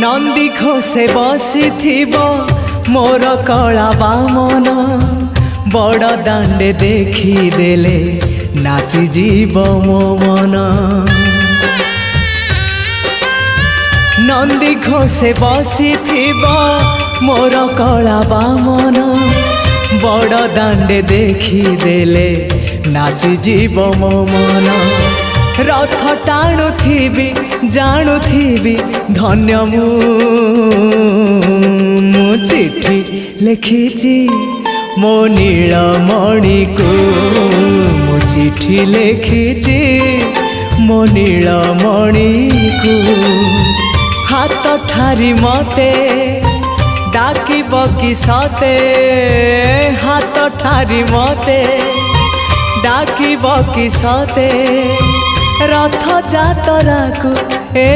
नंदी घोषे बसी मोर कला बामन बड़ दांडे देखी देले नाची जीव मो मन। नंदी घोषे बसी मोर कला बामन बड़ दांडे देखी देले नाची जीव मो मन। रथ टाणुथिबी जाणुथिबी धन्य मु चिठी लिखिची मो नीलमणि को मु चिठी लिखिची मो नीलमणि को। हाथ ठारी मते डाकिब कि सते हाथ ठारी मते डाकिब कि सते रथ जातरा को ए